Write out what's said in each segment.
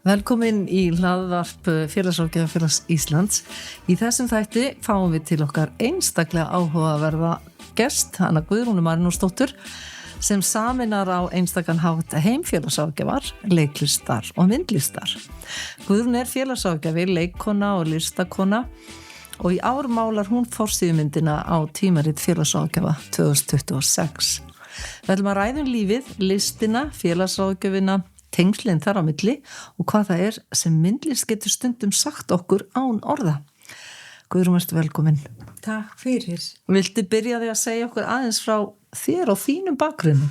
Velkomin í hlaðvarp Félagsráðgjafafélags Íslands. Í þessum þætti fáum við til okkar einstaklega áhugaverða gest, Anna Guðrúnu Marinósdóttur, sem saminar á einstakann hátt heimfélagsráðgjafar, leiklistar og myndlistar. Guðrún félagsráðgjafi, leikkona og listakona og í ár málar hún forsíðumyndina á tímarit félagsráðgjafa 2026. Við ætlum að ræða lífið, listina, félagsráðgjafina, tengslinn þar á milli og hvað það sem myndlist getur stundum sagt okkur án orða. Guðrún, ertu velkomin. Takk fyrir. Viltu byrja því að segja okkur aðeins frá þér og þínum bakgrunni?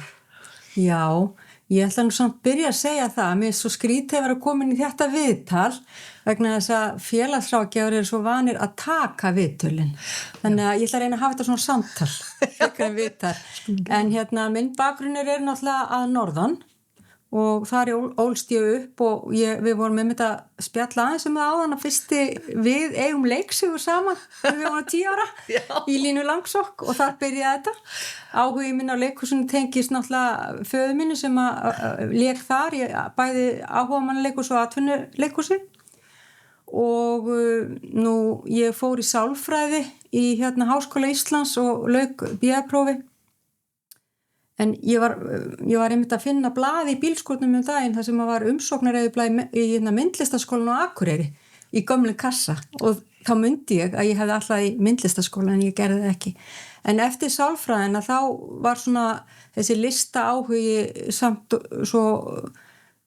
Já, ég ætla nú samt byrja að segja það. Mér er svo skrítið að vera komin í þetta viðtal vegna þess að félagsráðgjafar eru svo vanir að taka viðtölin. Þannig að ég ætla að reyna að hafa þetta svona samtal, ekki en viðtal. En minn bakgrunnur er náttúrulega að norðan. Og þar ólst ég upp og við vorum með þetta spjalla aðeins það áðan að fyrsti við eigum leiksigur saman þegar við vorum 10 ára í Línu Langsokk og þar byrjaði þetta. Áhugi minn á leikhúsinu tengist náttúrulega föður minni sem að lék þar, bæði áhugamannaleikhús og atvinnuleikhúsi. Og nú ég fór í sálfræði í Háskóla Íslands og lauk BA-prófi. En ég var einmitt að finna blað í bílskúrnum daginn þar sem var umsóknareyðublað í myndlistaskólan á Akureyri í gömlu kassa og þá mundi ég að ég hefði alltaf í myndlistaskólan en ég gerði það ekki. En eftir sálfræðina þá var svona þessi lista áhugi samt svo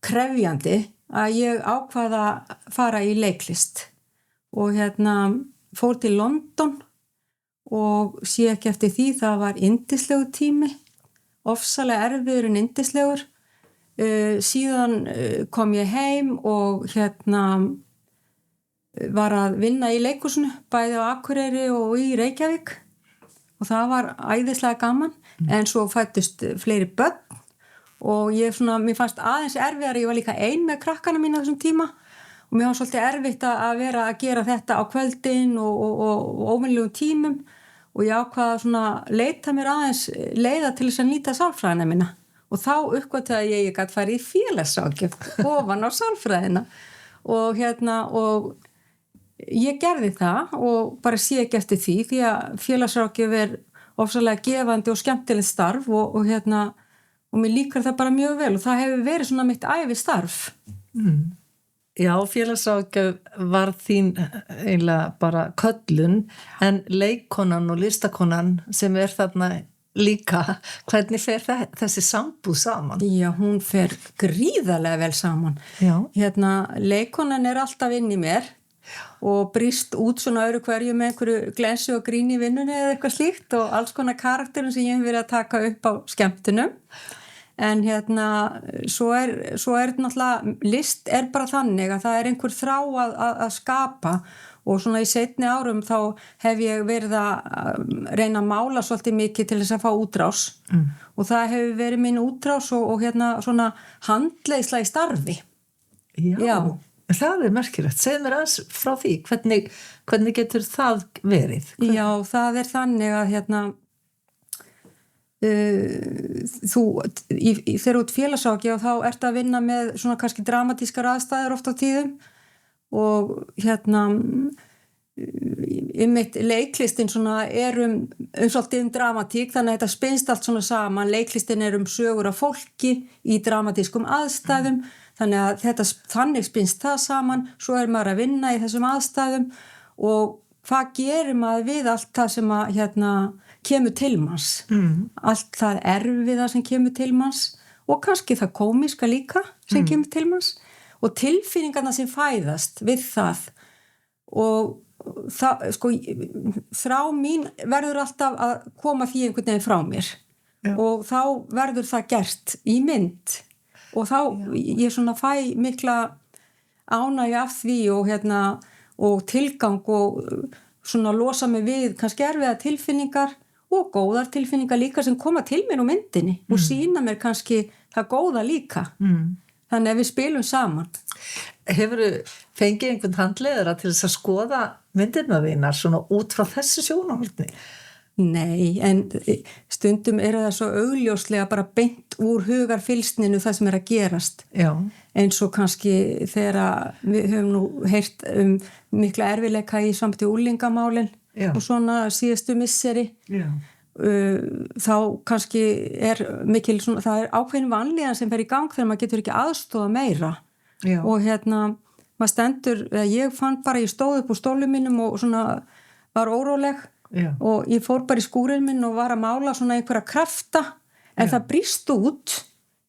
krefjandi að ég ákvaða að fara í leiklist og fór til London og sé ekki eftir því það var yndislegu tími. Ofsalega erfiður en yndislegur. Síðan kom ég heim og var að vinna í leikhúsinu, bæði á Akureyri og í Reykjavík og það var æðislega gaman en svo fættust fleiri börn og mér fannst aðeins erfiðar, ég var líka ein með krakkana mín á þessum tíma og mér var svolítið erfitt að vera að gera þetta á kvöldin og óvenjulegum tímum og ég ákvaða leita mér aðeins leiða til þess að nýta sálfræðina mína og þá uppgötvaði ég gat farið í félagsráðgjöf ofan á sálfræðina og ég gerði það og bara sé ekki eftir því að félagsráðgjöf er ofsalega gefandi og skemmtilegt starf og mér líkar það bara mjög vel og það hefur verið mitt ævistarf. Já, félagsráðgjöf var þín eiginlega bara köllun en leikkonan og listakonan sem þarna líka, hvernig fer þessi sambúð saman? Já, hún fer gríðarlega vel saman. Já. Leikkonan er alltaf inn í mér og brýst út öðru hverju með einhverju glensi og grín í vinnunni eða eitthvað slíkt og alls konar karakterum sem ég hef verið að taka upp á skemmtunum. En svo er náttúrulega list er bara þannig að það er einhver þrá að skapa og í seinni árum þá hef ég verið að reyna að mála svolítið mikið til þess að fá útrás og það hefur verið mín útrás og handleiðsla í starfi. Já. Það er merkilegt. Segðu mér aðeins frá því, hvernig getur það verið? Já, það er þannig að þegar út félagsráðgjafi og þá ertu að vinna með kannski dramatískar aðstæður oft á tíðum og einmitt leiklistin er svolítið dramatík þannig að þetta spinnst allt saman, leiklistin er sögur af fólki í dramatískum aðstæðum þannig að þannig spinnst það saman, svo er maður að vinna í þessum aðstæðum og hvað gerir maður við allt það sem kemur til manns allt það erfiða sem kemur til manns og kannski það kómíska líka sem kemur til manns og tilfinningarna sem fæðast við það og það, þrá mín verður alltaf að koma því einhvern veginn frá mér og þá verður það gert í mynd og þá ég fæ mikla ánægju af því og tilgang og losa mig við kannski erfiða tilfinningar og góðar tilfinningar líka sem koma til mér á myndinni og sýna mér kannski það góða líka. þannig að við spilum saman. Hefurðu fengið einhvern handleiðara til þess að skoða myndirna þínar svona út frá þessu sjónarhorni? Nei, en stundum það svo augljóslega bara beint úr hugarfylgsninu það sem að gerast. Já. Eins og kannski þegar við höfum nú heyrt mikla erfiðleika í sambandi úlingamálin og svona síðustu misseri. Já. Þá kannski mikil svona, það ákveðin vanlíðan sem fer í gang þegar maður getur ekki aðstofa meira. Já. Og maður stendur, ég fann bara, ég stóð upp úr stólum mínum og svona var óróleg. Já. Og ég fór bara í skúrinn minn og var að mála svona einhverja krafta en það brýst út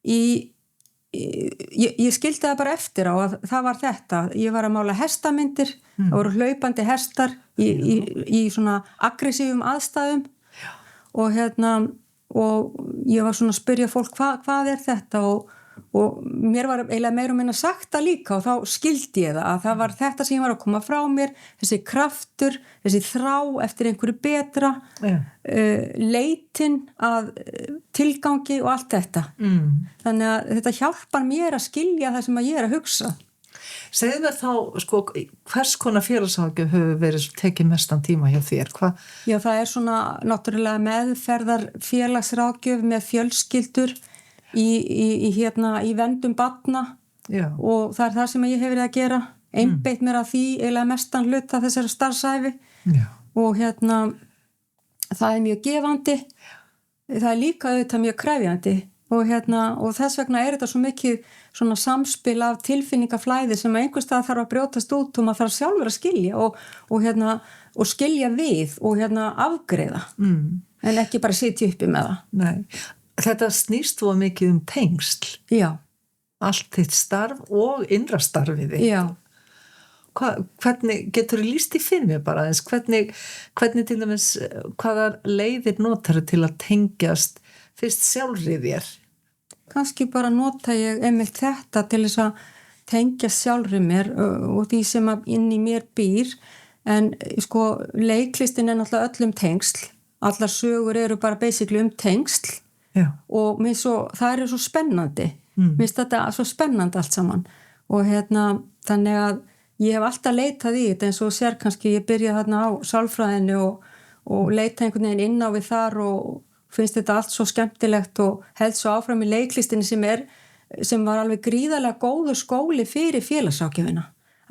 ég skildi það bara eftir á að það var þetta, ég var að mála hestamyndir, það voru hlaupandi hestar í svona aggressífum aðstæðum og ég var svona að spyrja fólk hvað þetta og mér var eiginlega meira og minna sagt það líka og þá skildi ég það að það var þetta sem ég var að koma frá mér, þessi kraftur, þessi þrá eftir einhverju betra, leitin að tilgangi og allt þetta. Þannig að þetta hjálpar mér að skilja það sem að ég að hugsa. Segðu mér þá, sko, hvers konar félagsáðgjöf hefur verið tekið mestan tíma hjá þér? Já, það svona náttúrulega meðferðar félagsráðgjöf með fjölskyldur í verndum barna. Já. Og það það sem ég hef verið að gera, einbeitt mér að því eiginlega mestan hluta þessari starfsæfi. Já. Og það mjög gefandi, það líka auðvitað mjög krefjandi og þess vegna þetta svo mikið svona samspil af tilfinningaflæði sem einhvers staðar þarf að brjótast út og maður þarf sjálfur að skilja og skilja við og afgreiða en ekki bara sitja uppi með það. Nei. Þetta snýst þú mikið tengsl. Já. Allt þitt starf og innra starfið þitt. Já. Hvernig getur þú lýst í fyrir mér bara eins? Hvernig til dæmis, hvaða leiðir notar til að tengjast fyrst sjálfri þér? Kannski bara nota ég einmitt þetta til þess að tengja sjálfri mér og því sem inn í mér býr en sko leiklistin náttúrulega öllum tengsl. Allar sögur eru bara basically tengsl. Já. Og það svo spennandi mér finnst þetta svo spennandi allt saman og þannig að ég hef alltaf leitað í þetta eins og sér kannski ég byrja á sálfræðinu og leita einhvern veginn inn á við þar og finnst þetta allt svo skemmtilegt og held svo áfram í leiklistinni sem var alveg gríðarlega góður skóli fyrir félagsáðgjöfina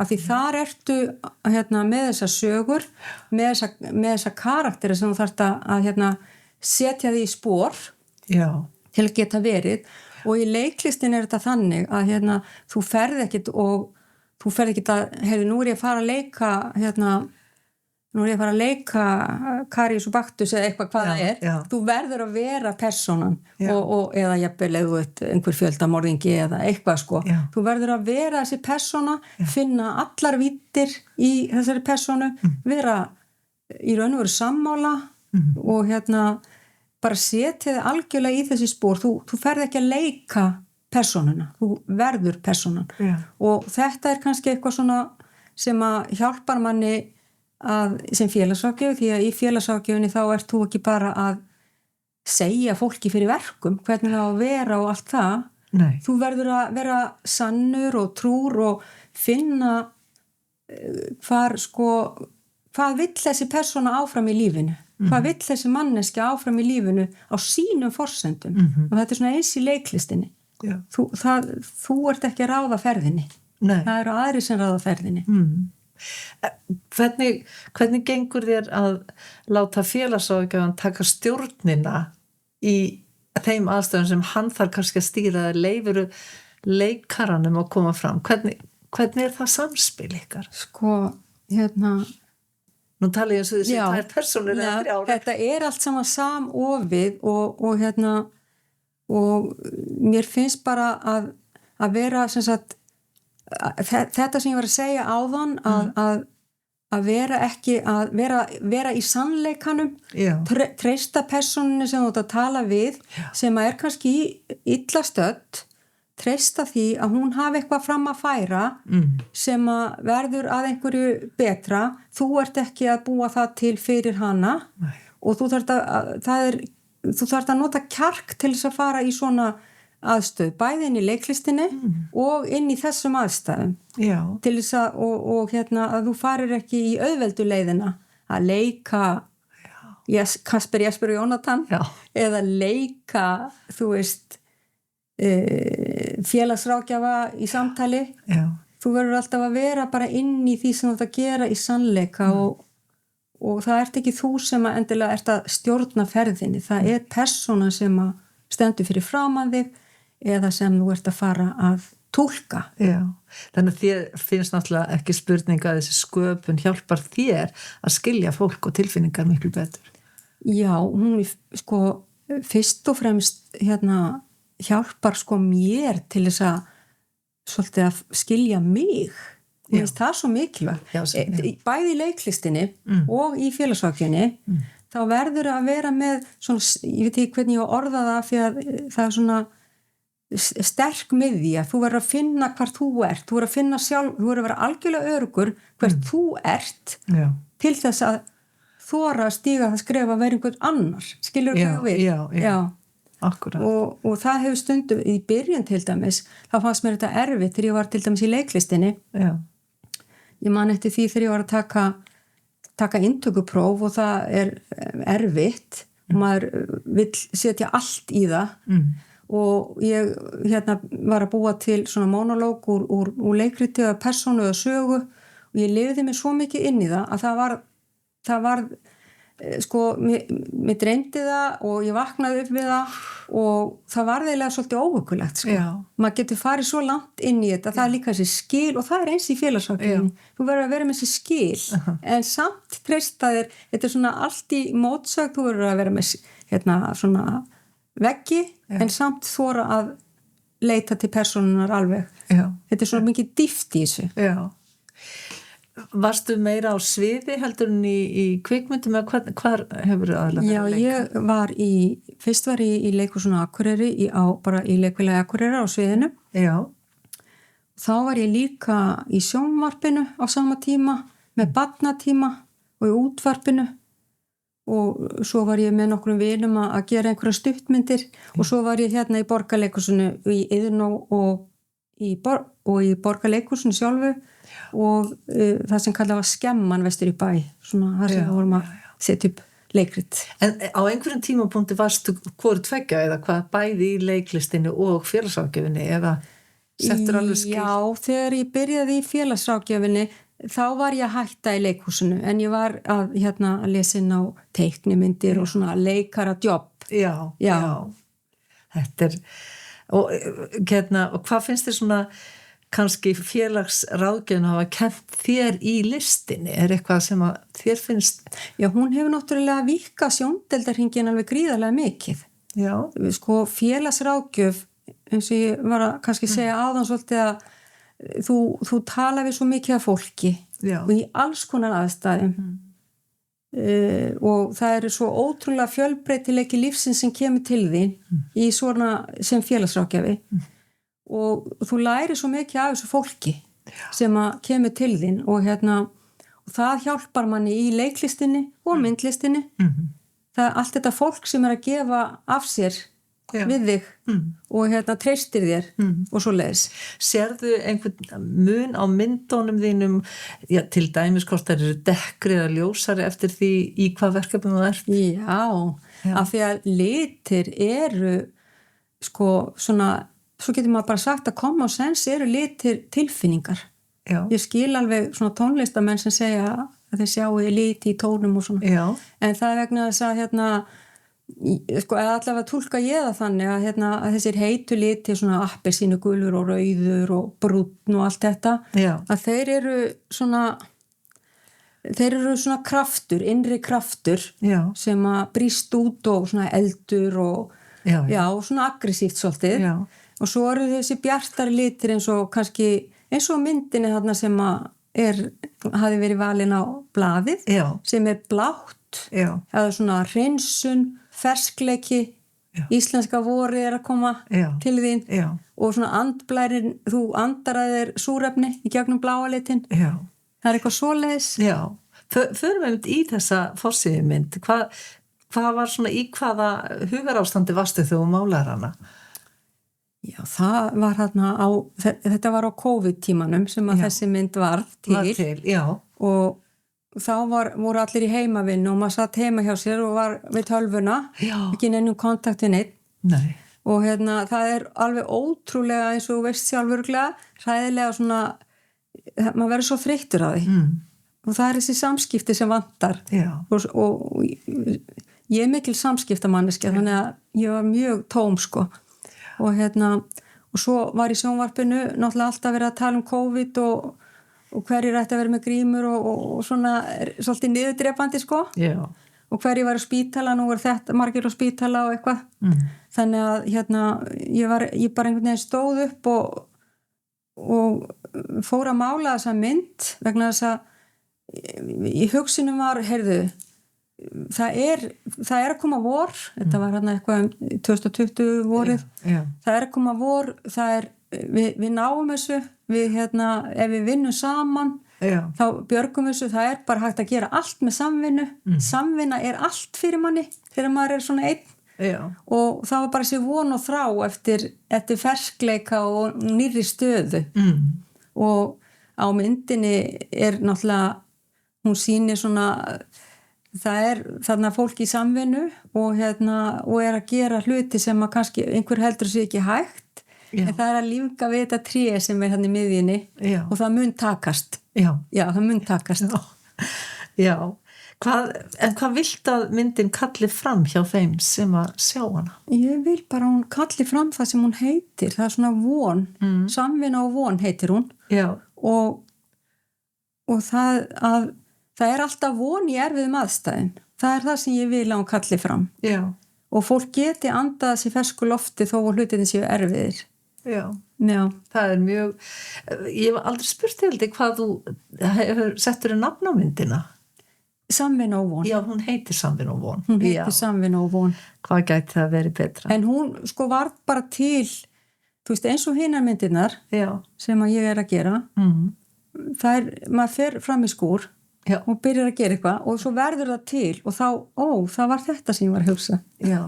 af því þar ertu með þessar sögur með þessa karakteri sem þú þarft að setja því í spor. Já. Til að geta verið og í leiklistin þetta þannig að þú ferð ekkit að nú ég að fara að leika Karius og Baktus eða eitthvað hvað það Já. þú verður að vera personan eða jafnvel einhver fjöldamorðingi eða eitthvað sko Já. Þú verður að vera þessi persona finna allar víddir í þessari personu vera í raun og veru sammála og bara setja þið algjörlega í þessi spór þú ferð ekki að leika persónuna, þú verður persónan og þetta kannski eitthvað svona sem að hjálpar manni sem félagsráðgjöf því að í félagsráðgjöfinni þá ert þú ekki bara að segja fólki fyrir verkum hvernig það á að vera og allt það. Nei. Þú verður að vera sannur og trúr og finna hvað vill þessi persóna áfram í lífinu hvað vill þessi manneskja áfram í lífinu á sínum forsendum og þetta svona eins í leiklistinni þú ert ekki að ráða ferðinni. Nei. Það eru aðri sem ráða ferðinni. Hvernig gengur þér að láta félagsáðgjöfan taka stjórnina í þeim aðstöðum sem hann þarf kannski að stýra eða leifuru leikaranum að koma fram hvernig það samspil ykkar? Sko, Nú tala ég eins og þessi tvær persónur eða þrjár. Þetta allt saman samofið og mér finnst bara að vera sem sagt þetta sem ég var að segja áðan að vera ekki að vera í sannleikanum treysta persónunni sem þú ert að tala við sem kannski illa stödd treysta því að hún hafi eitthvað fram að færa sem að verður að einhverju betra þú ert ekki að búa það til fyrir hana og þú þarft að nota kjark til þess að fara í svona aðstöð, bæði inn í leiklistinni og inn í þessum aðstæðum. Já. Til þess og að þú farir ekki í auðveldu leiðina að leika Kasper, Jesper og Jónatan eða leika, þú veist, félagsráðgjafa í samtali. Já. Þú verður alltaf að vera bara inn í því sem þú ert að gera í sannleika og það ert ekki þú sem að endilega ert að stjórna ferðinni. Það er persóna sem að stendur fyrir framan þig eða sem þú ert að fara að túlka. Já, þannig að þér finnst náttúrulega ekki spurning að þessi sköpun hjálpar þér að skilja fólk og tilfinningar miklu betur. Já, hún sko fyrst og fremst hjálpar sko mér til þess að svolítið að skilja mig. Mér finnst það svo mikilvægt. Bæði í leiklistinni og í félagsráðgjöfinni þá verður að vera með svona, ég veit ekki hvernig ég á orða það því að það er svona sterk miðja, þú verður að finna hvar þú ert, þú verður að finna sjálf, þú verður að vera algjörlega öruggur hvert þú ert til þess að þora að stíga það skrefa að vera einhvern annar, skilur þú við? Já. Akkurat. Og það hefur stundum í byrjun til dæmis, þá fannst mér þetta erfitt þegar ég var til dæmis í leiklistinni. Já. Ég man eftir því þegar ég var að taka inntökupróf og það er erfitt og maður vill setja allt í það og ég var að búa til svona monológ úr leikriti eða persónu eða sögu og ég lifði mig svo mikið inn í það að það var sko, mér dreymdi það og ég vaknaði upp við það og það var eiginlega svolítið óhuggulegt sko. Maður getur farið svo langt inn í þetta, það er líka þessi skil og það er eins í félagsráðgjöfinni, þú verður að vera með þessi skil en samt treysta þér, þetta er svona allt í mótsögn, þú verður að vera með svona veggi en samt þora að leita til persónunar alveg. Þetta er svona mikið dýpt í þessu. Já. Varstu meira á sviði heldur en í kvikmyndum eða hvar hefur aðalega verið að leika? Já, fyrst var ég í leikhúsinu Akureyri, bara í leikfélagi Akureyri á sviðinu. Já. Þá var ég líka í sjónvarpinu á sama tíma, með barnatíma og í útvarpinu og svo var ég með nokkrum vinum að gera einhverja stuttmyndir og svo var ég í Borgarleikhúsinu í Iðnó og í Borgarleikhúsinu sjálfu og það sem kallað var skemman vestur í bæ, svona þar sem við vorum að setja upp leikrit. En á einhverjum tímapunkti varstu hvoru tveggja eða hvað bæði í leiklistinni og félagsráðgjöfinni eða settur alveg skil? Já, þegar ég byrjaði í félagsráðgjöfinni þá var ég að hætta í leikhúsinu en ég var að lesa inn á teiknimyndir og svona leikara jobb. Já. Þetta er og hvað finnst þér svona kannski félagsráðgjöfin hafa kennt þér í listinni? Er eitthvað sem að þér finnst? Já, hún hefur náttúrulega víkkað sjóndeildarhringinn alveg gríðarlega mikið. Já. Sko, félagsráðgjöf, eins og ég var að kannski segja áðan svolítið að þú tala við svo mikið af fólki og í alls konar aðstæðum og það eru svo ótrúlega fjölbreytileiki lífsins sem kemur til þín í svona sem félagsráðgjafi og þú lærir svo mikið af þessu fólki sem að kemur til þín og og það hjálpar manni í leiklistinni og myndlistinni. Það er allt þetta fólk sem er að gefa af sér við þig og treystir þér og svo leiðis. Sérðu einhvern mun á myndunum þínum, til dæmis hvort það eru dekkri eða ljósari eftir því í hvað verkefnum það er? Já, af því að litir eru sko svona, svo getur maður bara sagt að common sense eru litir tilfinningar. Já. Ég skil alveg svona tónlistamenn sem segja að þeir sjáu liti í tónum og svona. Já. En það er vegna þess að sko, eða allavega túlka ég það þannig að þessir heitu liti svona appelsínu gulur og rauður og brúnn og allt þetta að þeir eru svona kraftur, innri kraftur sem að brýst út og svona eldur og svona aggressíft svolítið og svo eru þessi bjartari litir eins og myndinni þarna sem að hafi verið valin á blaðið sem er blátt eða svona hreinsun ferskleiki, íslenska vorið er að koma til þín og svona andblærin, þú andar að þér súrefni í gegnum bláa litin. Það er eitthvað svoleiðis. Já, förum við í þessa forsíðumynd, hvað var svona í hvaða hugarástandi varstu þegar þú málaðir hana? Já, það var þetta var á COVID-tímanum sem að þessi mynd varð til, já. Og þá voru allir í heimavinnu og maður satt heima hjá sér og var við tölvuna, ekki neinum kontakt við neitt. Nei. Og það alveg ótrúlega eins og þú veist sjálfurglega, hræðilega svona, maður verður svo þreyttur á því. Og það þessi samskipti sem vantar. Og ég mikil samskiptamanneskja, þannig að ég var mjög tóm, sko. Og svo var í sjónvarpinu náttúrulega alltaf verið að tala um COVID og hverjir ætti að vera með grímur og svona svolítið niðurdrepandi, sko. Já. Og hverjir var á spítala, nú þetta margir á spítala og eitthvað. Þannig að ég bara einhvern veginn stóð upp og fór að mála þessa mynd vegna þess að í hugsunum var, heyrðu, það er að koma vor, þetta var eitthvað 2020 vorið, það er að koma vor, við náum þessu, ef við vinnum saman, þá björgum þessu, það er bara hægt að gera allt með samvinnu, samvinna er allt fyrir manni, þegar maður er svona einn, og það var bara sér von og þrá eftir ferskleika og nýrri stöðu, og á myndinni er náttúrulega, hún sýnir svona, það er þarna fólk í samvinnu og er að gera hluti sem að kannski einhver heldur sér ekki hægt, en það er að lífga við þetta tré sem er hann í miðjunni og það mun takast. Já, það mun takast. Já. En hvað vilt að myndin kalli fram hjá þeim sem að sjá hana? Ég vil bara hún kalli fram það sem hún heitir, það er svona von, samvinna og von heitir hún. Já. Og það er alltaf von í erfiðum aðstæðum. Það er það sem ég vil að hún kalli fram. Já. Og fólk geti andað sér fersku lofti þó að hlutinni séu erfiðir. Já. Það er mjög, ég hef aldrei spurt til þig hvað þú hefur settur nafn á myndina. Samvinna og von. Já, hún heitir Samvinna og von. Hún heitir Samvinna og von. Hvað gæti það verið betra? En hún var bara til, þú veist, eins og hinar myndirnar sem að ég er að gera, maður fer fram í skúr og byrjar að gera eitthvað og svo verður það til og þá, það var þetta sem ég var að hugsa. Já.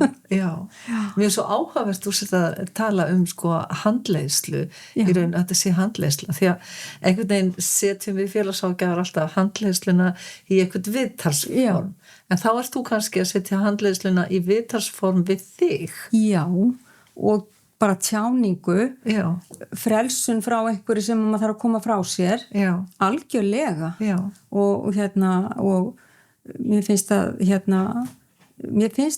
Mér er svo áhugavert þú að tala sko handleiðslu, í raun að þetta sé handleiðsla, því að einhvern veginn setjum við félagságjafar alltaf handleiðsluna í einhvern viðtalsform, en þá ert þú kannski að setja handleiðsluna í viðtalsform við þig. Já, og bara tjáningu, frelsun frá einhverju sem maður þarf að koma frá sér, algjörlega. Og mér finnst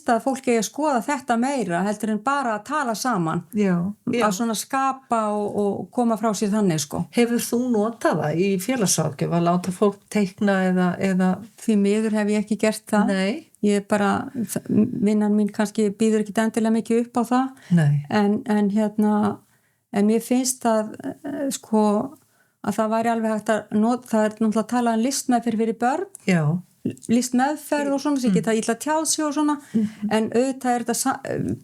að fólk eigi að skoða þetta meira heldur en bara að tala saman, að svona skapa og koma frá sér þannig, sko. Hefur þú notað það í félagságjaf að láta fólk teikna eða? Því miður hef ég ekki gert það. Nei. Ég bara, vinnan mín kannski býður ekki endilega mikið upp á það. Nei. En mér finnst að sko að það væri alveg hægt að nota, það er náttúrulega að tala um listmeðferð fyrir börn. Já. Listmeðferð og svona, sem geta illa tjáð sig og svona, en auðvitað er þetta,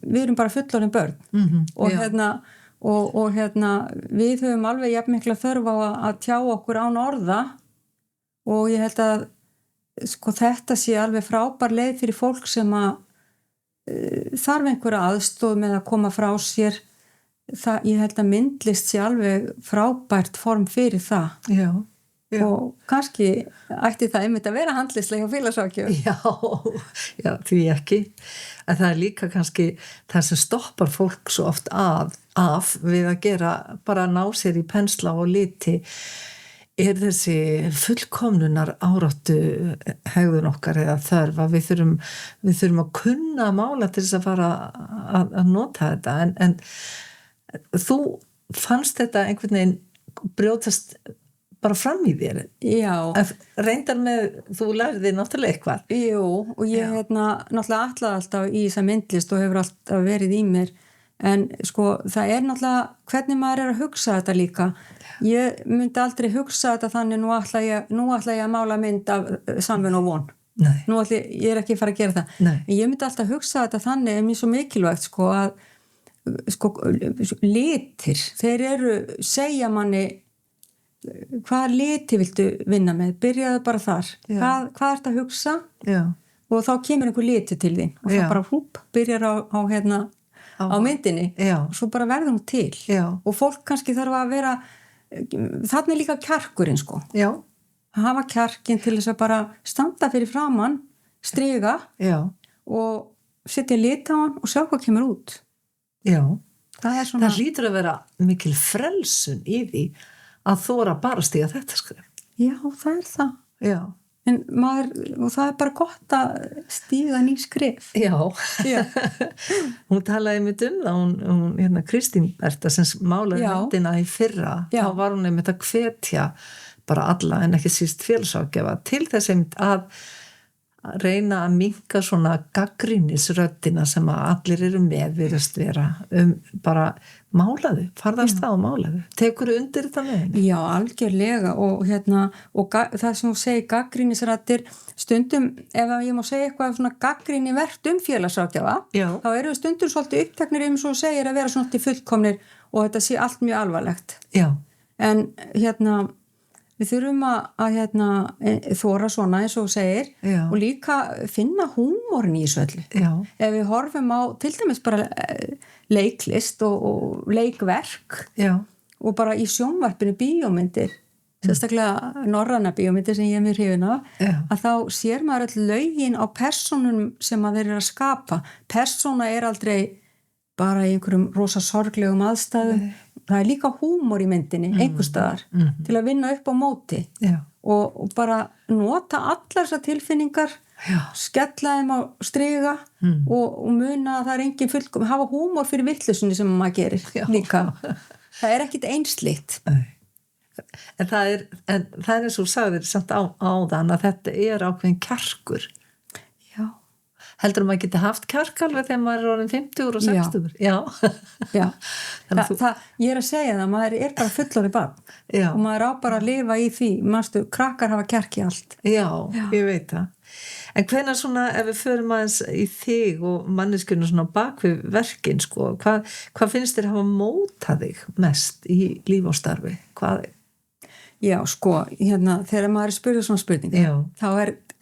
við erum bara fullorðin börn. Og við höfum alveg jafn mikla þörf á að tjá okkur án orða og ég held að sko þetta sé alveg frábær leið fyrir fólk sem að þarf einhverja aðstoð með að koma frá sér. Ég held að myndlist sé alveg frábært form fyrir það. Já. Og kannski ætti það einmitt að vera handleyslega hjá félagságjafar. Já, því ekki. En það er líka kannski það sem stoppar fólk svo oft af við að gera, bara ná sér í pensla og liti, er þessi fullkomnunar áráttu hegðun okkar eða þörf að við þurfum að kunna mála til þess að fara að nota þetta, en þú fannst þetta einhvern veginn brjótast bara fram í þér. Já. Reyndar með, þú lærði náttúrulega eitthvað. Jú, og ég náttúrulega ætlaði alltaf í þessa myndlist og hefur alltaf verið í mér, en sko það er náttúrulega hvernig maður er að hugsa þetta líka. Ég myndi aldrei hugsa þetta þannig nú ætla ég að mála mynd af Samvinna og von. Nei. Ég er ekki að fara að gera það. Nei. En ég myndi alltaf hugsa þetta þannig, er mér svo mikilvægt sko að sko litir, þeir segja manni hvaða liti viltu vinna með, byrjaðu bara þar. Hvað ert að hugsa? Já. Og þá kemur einhver liti til þín og það bara byrjar á á myndinni og svo bara verður hún til og fólk kannski þarf að vera þarna líka kjarkurinn sko að hafa kjarkinn til þess að bara standa fyrir framann, striga og setja lit á hann og sjá hvað kemur út. Það hlýtur að vera mikil frelsun í því að þora bara stiga þetta skref. Já, það það. En og það bara gott að stíga ný skref. Já. Hún talaði einmitt það, hún Kristín Berta sem málaði myndina í fyrra, þá var hún einmitt að hvetja bara alla en ekki síst félagsráðgjafa til þess einmitt að reyna að minnka svona gagnrýnisröddina sem að allir eru virðast vera bara málaðu, farðast það og málaðu. Tekur undir þetta með henni? Já, algjörlega og það sem þú segir gagnrýnisraddir, stundum ef ég má segja eitthvað svona gagnrýnivert félagsráðgjafa, þá eru við stundum svolítið uppteknir svo segir að vera svona fullkomnir og þetta sé allt mjög alvarlegt. En við þurfum að þóra svona eins og segir og líka finna húmorinn í þessu öllu. Ef við horfum á til dæmis bara leiklist og leikverk og bara í sjónvarpinu bíómyndir, sérstaklega norræna bíómyndir sem ég mjög hrifin af, að þá sér maður öll lögin á persónum sem að þeir eru að skapa. Persóna aldrei bara í einhverjum rosa sorglegum aðstæðum. Það líka húmor í myndinni, einhvers staðar, til að vinna upp á móti og bara nota allar þessar tilfinningar, skella þeim á striga og muna að það engin fullkom, hafa húmor fyrir vitleysunni sem maður gerir líka. Það ekkit einsleitt. En það er eins og sagðir samt áðan að þetta ákveðin kjarkur. Heldur maður geti haft kjark alveg þegar maður orðin 50 og 60? Já. Ég að segja það, maður bara fullorðið barn og maður bara að lifa í því. Manstu, krakkar hafa kjark í allt. Já, ég veit það. En hvenær svona, ef við förum aðeins í þig og manneskjuna svona bak við verkin, sko, hvað finnst þér hafa mótað þig mest í líf og starfi? Já, sko, þegar maður spurði svona spurningar, þá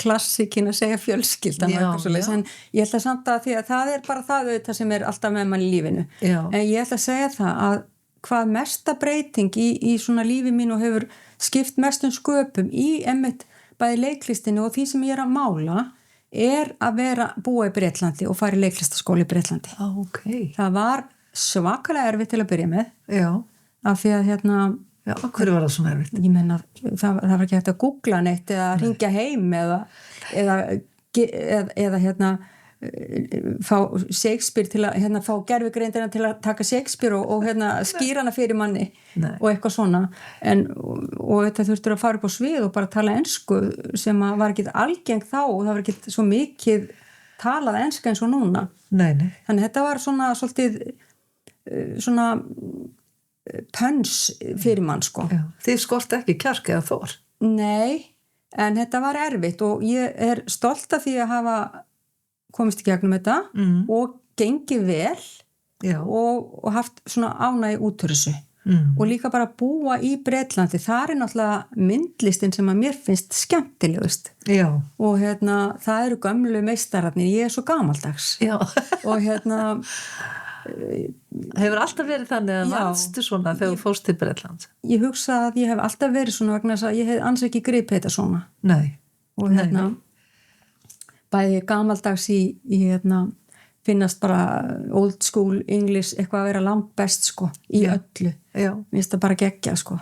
klassikin að segja fjölskyldan en ég ætla samt að því að það bara það auðvitað sem alltaf með mann í lífinu en ég ætla að segja það að hvað mesta breyting í svona lífi mín og hefur skipt mestum sköpum í einmitt bæði leiklistinu og því sem ég að mála að búa í Bretlandi og fara í leiklistaskóla í Bretlandi. Það var svakalega erfitt til að byrja með af því að hverju var það svona erfitt? Ég menna, það var ekki hægt að googla neitt eða hringja heim eða fá Shakespeare til að fá gervigreindina til að taka Shakespeare og skýra hana fyrir manni og eitthvað svona og þetta þurftur að fara upp á svið og bara tala ensku sem var ekki algeng þá og það var ekki svo mikið talað enska eins og núna. Þannig þetta var svona svolítið svona pöns fyrir mann sko. Þið skort ekki kjark eða þor? Nei, en þetta var erfitt og ég stolt af því að hafa komist í gegnum þetta og gengið vel og haft svona ánægi út úr þessu og líka bara búa í Bretlandi. Það náttúrulega myndlistin sem að mér finnst skemmtilegust og það eru gömlu meistararnir, ég svo gamaldags og Hefur alltaf verið þannig að varstu svona þegar þú fórst til Bretlands? Ég hugsa að ég hef alltaf verið svona vegna þess að ég hef ans ekki gripið þetta svona. Og bæði gamaldags í finnast bara old school English eitthvað að vera langt best sko í öllu. Mér finnst það bara geggja sko.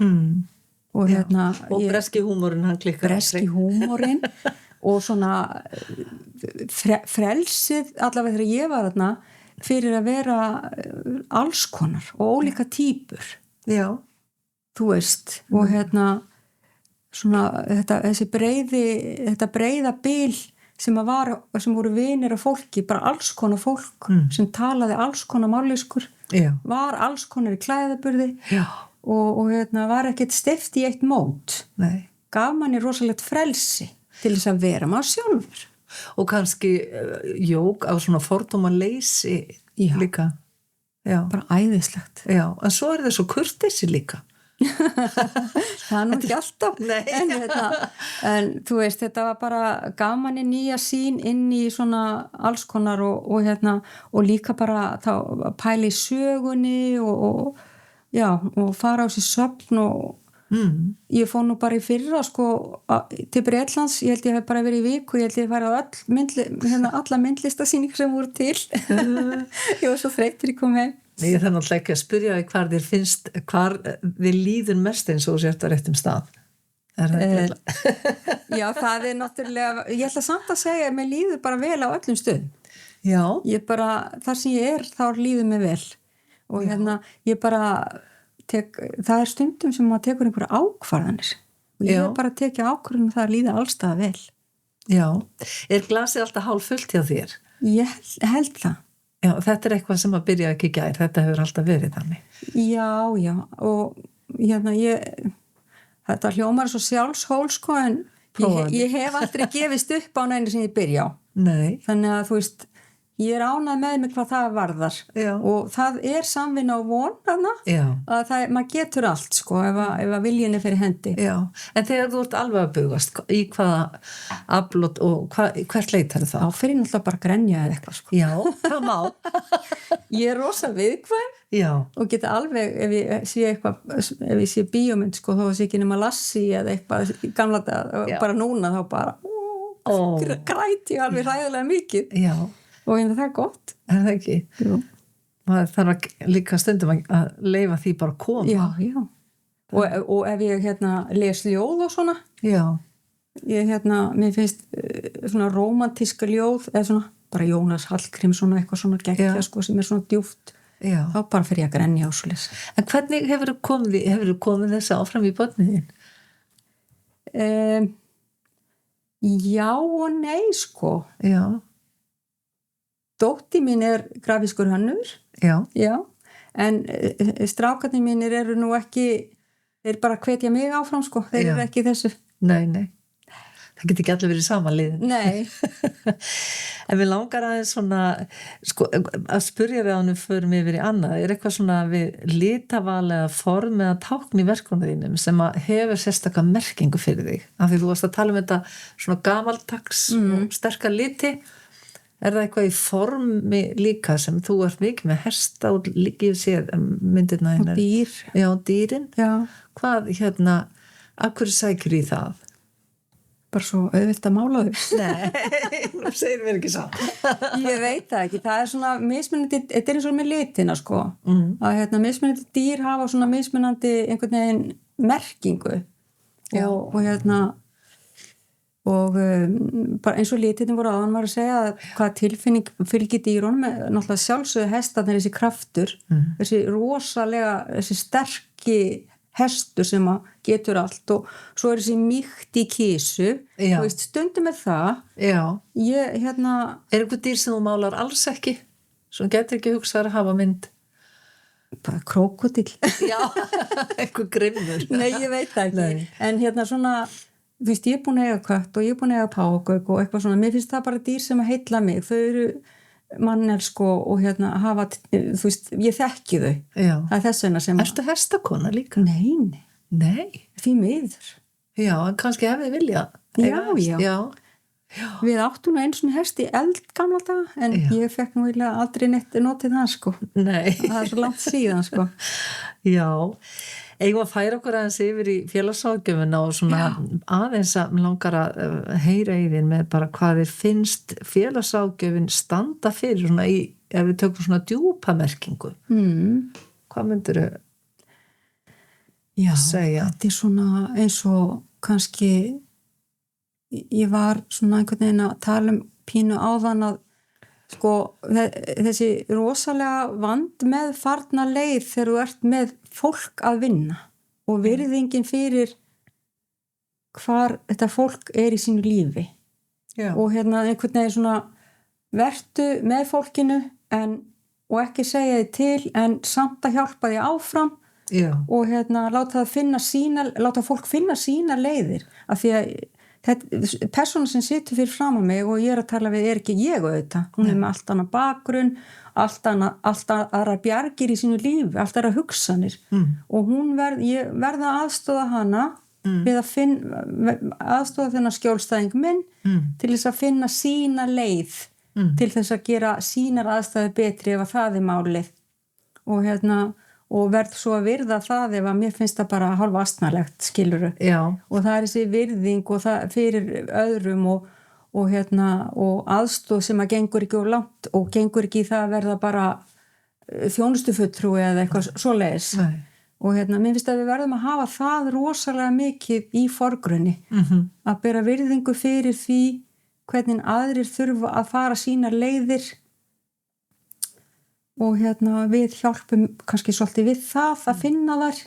Og breski húmorinn hann klikkar. Breski húmorinn og svona frelsið allavega þegar ég var þarna fyrir að vera alls konar og ólíka týpur. Þú veist, og svona þetta breiða bil sem voru vinir af fólki, bara alls konar fólk sem talaði alls konar mállýskur, var alls konar í klæðaburði og var ekkert steypt í eitt mót. Gaf manni rosalegt frelsi til þess að vera maður sjálfur. Og kannski jók á svona fordómaleysi líka. Bara æðislegt. En svo það svo kurteisi líka. Það nú ekki alltaf en þú veist, þetta var bara gaman í nýja sín inn í svona alls konar og líka bara þá pæla í sögunni og fara á sér svefn og ég fór nú bara í fyrra sko til Bretlands, ég held ég hef bara verið í viku, ég held ég farið á alla myndlistasýningar sem voru til ég var svo þreyttur ég kom heim. Ég þarf náttúrulega ekki að spyrja þig hvar þér finnst, hvar þið líður mest eins og sért á réttum stað. Já, það náttúrulega, ég ætla samt að segja að mér líður bara vel á öllum stöðum. Já. Ég bara, þar sem ég þá líður mér vel og ég bara það stundum sem maður tekur einhverja ákvarðanir og ég bara tekið ákvarðanir það að líða allstað vel. Já, glasið alltaf hálf fullt hjá þér? Ég held það. Já, þetta eitthvað sem að byrja ekki í gær, þetta hefur alltaf verið þannig. Já, og þetta hljómar svo sjálfshól sko en ég hef aldrei gefist upp á neinu sem ég byrja á. Nei. Þannig að þú veist, ég ánægð með mig hvað það varðar. Já. Og það samvinna og von þarna að maður getur allt sko ef að viljinn fyrir hendi. Já, en þegar þú ert alveg að bugast í hvaða aflot og hvert leitar það? Þá fyrir náttúrulega bara að grenja eða eitthvað sko. Já, það má. Ég rosa viðkvæm og geta alveg ef ég sé bíómynd sko þá sé ekki nema Lassie eða eitthvað gamla dag bara núna þá bara græti ég alveg hræðilega mikið. Já. Og það gott. Það ekki? Jú. Maður þarf líka stundum að leyfa því bara að koma. Já. Og ef ég les ljóð og svona. Já. Mér finnst svona rómantíska ljóð eða svona bara Jónas Hallgrímsson eitthvað svona geggja sko sem svona djúpt. Já. Þá bara fyrir ég að grenja á svoleiðis. En hvernig hefur komið þessi áfram í börnin þín? Já og nei sko. Já. Dóttir mín grafískur hönnur. Já. En strákarnir mínir eru nú ekki, þeir bara hvetja mig áfram sko, þeir eru ekki þessu. Nei. Það getur ekki allir verið samanliðin. Nei. En við langar aðeins svona, sko, að spyrja við ánum förum yfir í annað, eitthvað svona við litaval eða form eða tákn í verkunum þínum sem að hefur sérstaka merkingu fyrir þig? Af því þú varst að tala þetta svona gamaldags og sterka liti. Það eitthvað í formi líka sem þú ert mikið með hesta og líkið séð myndirna og dýr. Já, dýrin. Já. Hvað, af hverju sækir í það? Bara svo auðvilt að mála þau. Nei, þú segir mér ekki svo. Ég veit það ekki. Það svona mismunandi, þetta eins og með litina sko. Að mismunandi dýr hafa svona mismunandi einhvern veginn merkingu. Já. Og bara eins og litirnir voru áðan var að segja hvað tilfinning fylgir dýrunum náttúrulega sjálfsögðu hestarnir þessi kraftur þessi rosalega, þessi sterki hestur sem að getur allt og svo þessi mýkt í kísu þú veist, stundum það ég einhver dýr sem þú málar alls ekki sem getur ekki hugsað að hafa mynd bara krókódill já, einhver grimmur nei, ég veit það ekki en svona þú veist, ég búin að eiga kött og ég búin að eiga págauk og eitthvað svona, mér finnst það bara dýr sem að heilla mig, þau eru mannelsk og hafa, þú veist, ég þekki þau það þess vegna sem Ertu hestakona líka? Nei, því miður Já, en kannski hefði viljað Já. Við áttum nú eins og hest í eldgamla daga en ég fekk nú aldrei notið það sko Nei Það svo langt síðan sko Já Eigum að færa okkur aðeins yfir í félagsráðgjöfuna og svona aðeins að langar að heyra í þín með bara hvað þér finnst félagsráðgjöfin standa fyrir svona ef við tökum svona djúpa merkingu. Hvað myndirðu segja? Þetta svona eins og kannski ég var svona einhvern veginn að tala pínu áðan að sko þessi rosalega vand með farna leið þegar þú ert með fólk að vinna og virðingin fyrir hvar þetta fólk í sínu lífi og einhvern veginn svona vertu með fólkinu og ekki segja þið til en samt að hjálpa því áfram og láta fólk finna sína leiðir af því að persóna sem situr fyrir fram á mig og ég að tala við ekki ég auðvitað, hún með allt annað bakgrunn, allt aðra bjargir í sínu lífi, allt aðra hugsanir og ég verða að aðstoða hana við að aðstoða þennan skjólstæðing minn til þess að finna sína leið til þess að gera sínar aðstæði betri ef að það málið og verð svo að virða það ef að mér finnst það bara hálfa astnalegt, skilurðu. Já. Og það þessi virðing og það fyrir öðrum og aðstoð sem að gengur ekki of langt og gengur ekki í það að verða bara þjónustufulltrúi eða eitthvað svoleiðis. Nei. Og mér finnst að við verðum að hafa það rosalega mikið í forgrunni að bera virðingu fyrir því hvernig aðrir þurfa að fara sínar leiðir og við hjálpum kannski svolítið við það að finna þar.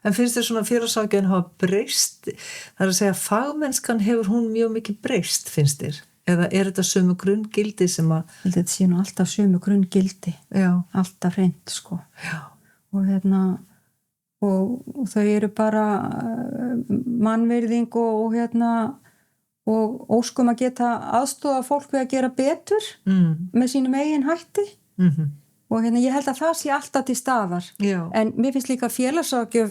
En finnst þér svona félagsráðgjafinn hafa breyst? Það að segja, fagmennskan hefur hún mjög mikið breyst, finnst þér? Eða þetta sömu grunngildi sem að... Þetta sé nú alltaf sömu grunngildi. Já. Alltaf hreint, sko. Já. Og þau eru bara mannvirðing og óskum að geta aðstoða fólk við að gera betur með sínum eigin hætti. Og ég held að það sé alltaf til staðar. Já. En mér finnst líka félagsráðgjöf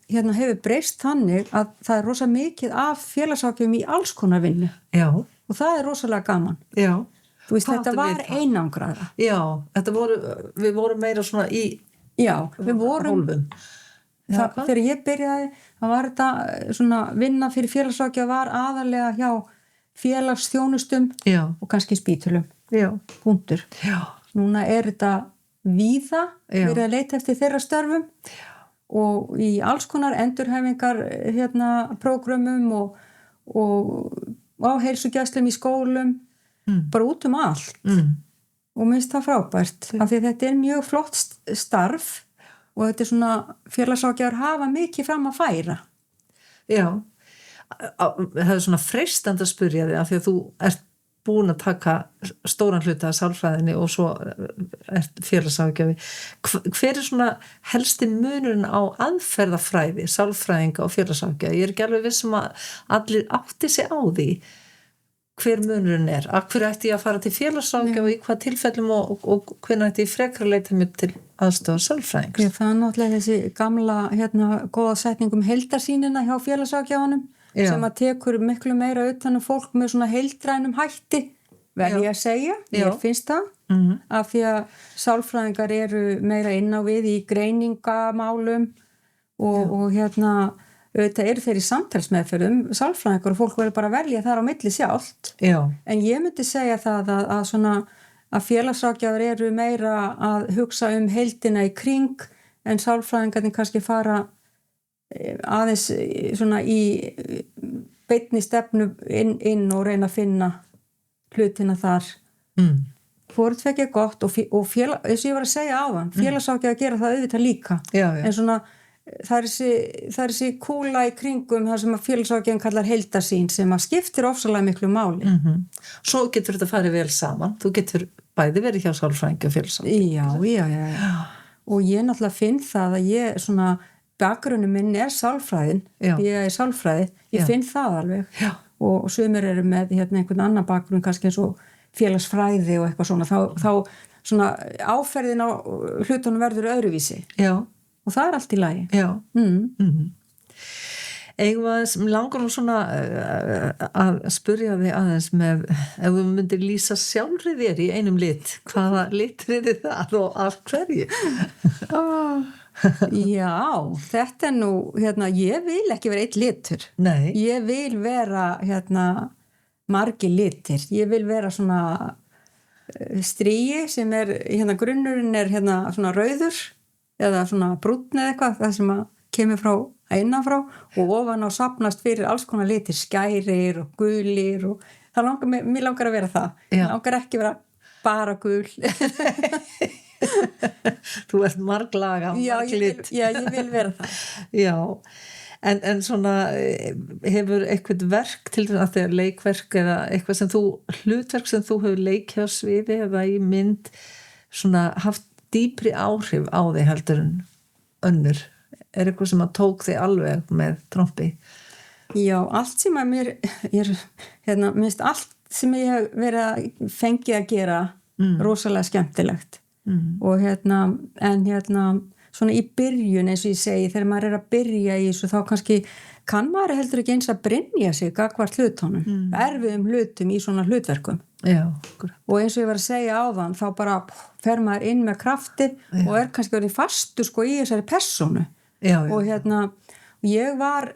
hefur breyst þannig að það er rosa mikið af félagsráðgjöfum í alls konar vinnu. Já. Og það er rosalega gaman. Já. Þú veist, þetta var einangraða. Já, við vorum meira svona í hólfum. Þegar ég byrjaði, það var þetta svona vinna fyrir félagsráðgjöf var aðalega hjá félagsþjónustum og kannski spítulum. Já. Punktur. Já. Núna þetta víða verið að leita eftir þeirra störfum og í alls konar endurhæfingar prógrömmum og á heilsugæslum í skólum bara út allt og mér finnst það frábært af því þetta mjög flott starf og þetta svona félagsráðgjafar hafa mikið fram að færa. Já, það svona freistandi að spyrja þig af því að þú ert búin að taka stóran hluta af sálfræðinni og svo félagsráðgjafi. Hver svona helsti munurinn á aðferðafræði, sálfræðinga og félagsráðgjafi? Ég ekki alveg vissum að allir átti sig á því hver munurinn Af hverju ætti ég að fara til félagsráðgjafi í hvað tilfellum og hvernig ætti ég frekar að leita mér til aðstoðar sálfræðings? Já, það náttúrulega þessi gamla góða setning heildarsýnina hjá félagsráðgjafanum. Já. Sem að tekur miklu meira utan fólk með svona heildrænum hætti verð ég að segja, ég finnst það af því að sálfræðingar eru meira inn á við í greiningamálum og auðvitað eru þeir í samtalsmeðferðum sálfræðingar og fólk verður bara að velja þar á milli sjálft. Já. En ég myndi segja það að félagsráðgjafar eru meira að hugsa heildina í kring en sálfræðingarnir kannski fara aðeins svona í beinni stefnu inn og reyna að finna hlutina þar. Hvort fekk ég gott og eins og ég var að segja áðan, félagsráðgjafi að gera það auðvitað líka. Já. En svona það er þessi kúla í kringum það sem að félagsráðgjafinn kallar heildarsýn sem að skiptir ofsalega miklu máli. Svo getur þetta farið vel saman. Þú getur bæði verið hjá sálfræðingi og félagsráðgjafi. Já. Og ég náttúrulega finn það að ég svona bakgrunnum minn sálfræðin, ég sálfræði, ég finn það alveg og sumir eru með einhvern annan bakgrunn kannski eins og félagsfræði og eitthvað svona, þá svona áferðin á hlutunum verður öðruvísi. Já. Og það allt í lagi. Já. Langar nú svona að spyrja þig aðeins með ef þú myndir lýsa sjálfri þér í einum lit, hvaða litur það og af hverju? Já, þetta nú ég vil ekki vera einn litur. Nei. Ég vil vera margir litir. Ég vil vera svona stríi sem grunnurinn svona rauður eða svona brúnn eða eitthvað það sem kemur frá innanfrá og ofan á safnast fyrir alls konar litir, skærir og gulir og mér langar að vera það. Mér langar ekki að vera bara gul. Þú ert marglaga, marglit. Já, ég vil vera það. Já, en svona hefur eitthvað verk til þess að það leikverk eða eitthvað hlutverk sem þú hefur leikið á sviði eða í mynd svona haft dýpri áhrif á þig heldur en önnur? Eitthvað sem að tók þig alveg með trompi? Já, allt sem að mér minnst allt sem ég hef verið að fengið að gera rosalega skemmtilegt og svona í byrjun eins og ég segi, þegar maður að byrja í þessu þá kannski kann maður heldur ekki eins að brynja sig gagnvart hlutunum, erfiðum hlutum í svona hlutverkum. Já. Og eins og ég var að segja áðan, þá bara fer maður inn með krafti og kannski verið fastur sko í þessari persónu. Já. Og ég var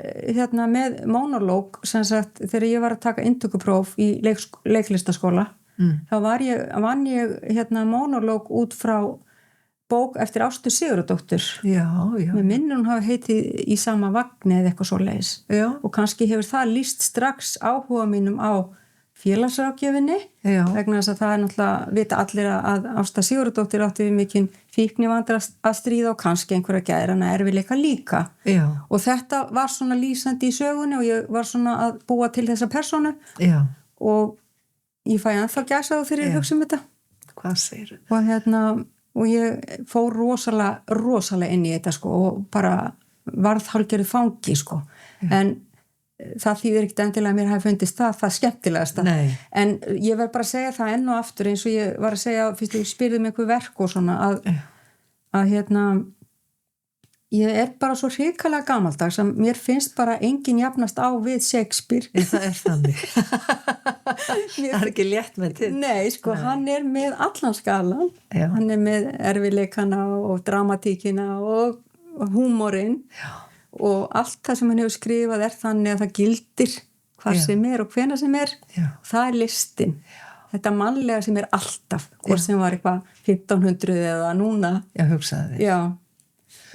með monolog sem sagt þegar ég var að taka inntökupróf í leiklistaskóla þá vann ég monolog út frá bók eftir Ástu Sigurðardóttur. Já. Með minnir hún hafi heitið Í sama vagni eða eitthvað svoleiðis. Já. Og kannski hefur það lýst strax áhuga mínum á félagsráðgjöfinni vegna þess að það náttúrulega vita allir að Ásta Sigurðardóttir átti við mikinn fíknivandra að stríða og kannski einhverja geðrana erfiðleika líka. Já. Og þetta var svona lýsandi í sögunni og ég var svona að búa til þessa persónu. Já. Og ég fæ ennþá gæsaðu þegar ég hugsa þetta. Hvað segirðu? Og ég fór rosalega inn í þetta sko og bara varð hálfgerðu fangi sko. En það þýðir ekkert endilega að mér hafi fundist það skemmtilegasta. Nei. En ég verð bara að segja það enn og aftur eins og ég var að segja fyrst ég spyrði mig einhver verk og svona að ég bara svo hrikalega gamaldags að mér finnst bara engin jafnast á við Shakespeare. Það þannig. Það ekki létt með til. Nei, sko, hann með allan skalan. Já. Hann með erfiðleikana og dramatíkina og húmorinn. Já. Og allt það sem hann hefur skrifað þannig að það gildir hvað sem og hvenær sem það listin. Já. Þetta mannlega sem alltaf, hvort sem var eitthvað 1500 eða núna. Já, hugsaði þig. Já.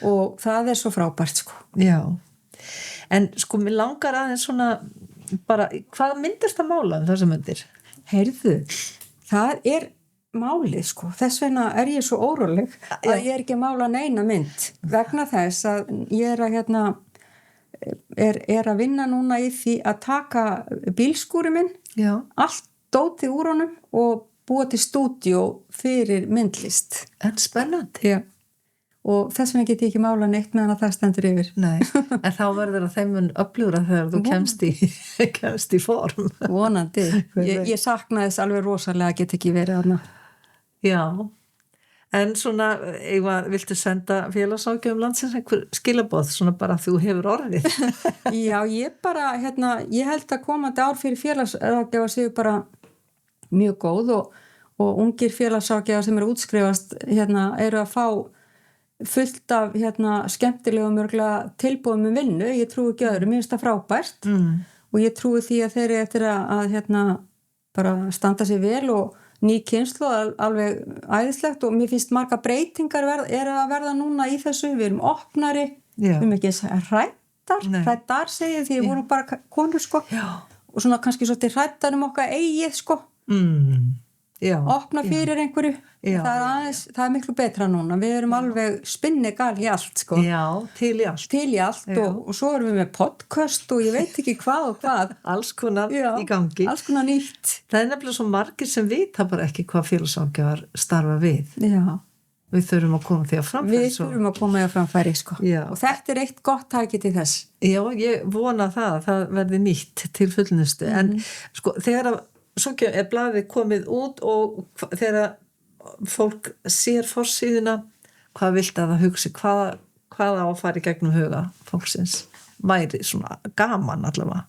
Og það svo frábært sko. Já, en sko mér langar aðeins svona bara, hvað myndist að mála þessum myndir? Heyrðu, það málið sko, þess vegna ég svo óróleg að ég ekki að mála neina mynd vegna þess að ég að vinna núna í því að taka bílskúri minn, allt dótið úr honum og búa til stúdíó fyrir myndlist. En spennandi. Já. Og þess vegna get ég ekki mála neitt meðan að það stendur yfir. Nei, en þá verður að þeim upplýra þegar þú kemst í form. Vonandi. Ég saknaði þess alveg rosalega að get ekki verið þarna. Já, en svona, viltu senda félagsákjöfum landsins einhver skilaboð, svona bara þú hefur orðið? Já, ég held að komandi ár fyrir félagsákjöfa séu bara mjög góð og ungir félagsákjöfa sem útskrifast eru að fá fullt af skemmtilega og mörgulega tilbúðum vinnu, ég trúi ekki öðru, mér finnst það frábært og ég trúi því að þeir eftir að bara standa sig vel og ný kynslóð alveg æðislegt og mér finnst marga breytingar að verða núna í þessu, við erum opnari, við erum ekki hrættar segja því við vorum bara konur sko. Og svona kannski svolítið hrættar okkar eigið sko. Opna fyrir einhverju það miklu betra núna við erum alveg spinnegal í allt sko. Til í allt og svo erum við með podcast og ég veit ekki hvað og hvað alls konar í gangi, alls konar nýtt. Það nefnilega svo margir sem vita bara ekki hvað félagsákjöfar starfa við. Við þurfum að koma því að framfæri sko. Og þetta eitt gott tæki til þess. Já, ég vona það verði nýtt til fullnustu en sko þegar að svo blaðið komið út og þegar fólk sér forsíðuna, hvað vilt að það hugsi, hvað á að fara í gegnum huga fólksins væri svona gaman allavega?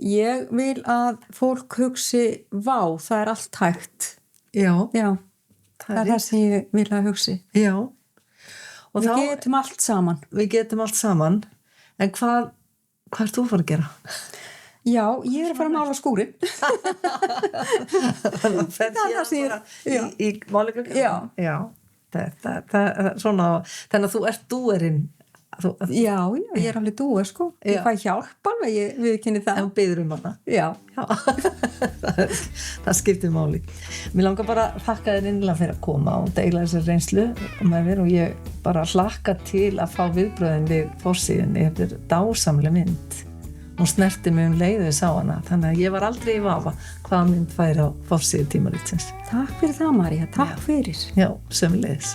Ég vil að fólk hugsi, vá, það allt hægt. Já. Það það sem ég vil að hugsi. Já. Og við getum allt saman. Við getum allt saman, en hvað ert þú að fara að gera? Já, ég að fara að mála skúrin. Það sér í málingarkjöfum? Já. Það svona, þannig að þú ert dúerinn. Já, ég alveg dúer sko. Ég fæ hjálp alveg, ég viðurkenni það. En þú biður hana? Já. Það skiptir máli. Mér langar bara að þakka þér innilega fyrir að koma og deila þessar reynslu með mér og ég bara hlakka til að fá viðbröðin við forsíðunni. Þetta dásamleg mynd. Hún snerti mig leiðis á hana, þannig að ég var aldrei í vafa hvaða mynd færi á forsíðu tímaritsins. Takk fyrir það, María. Takk fyrir. Já, sömuleiðis.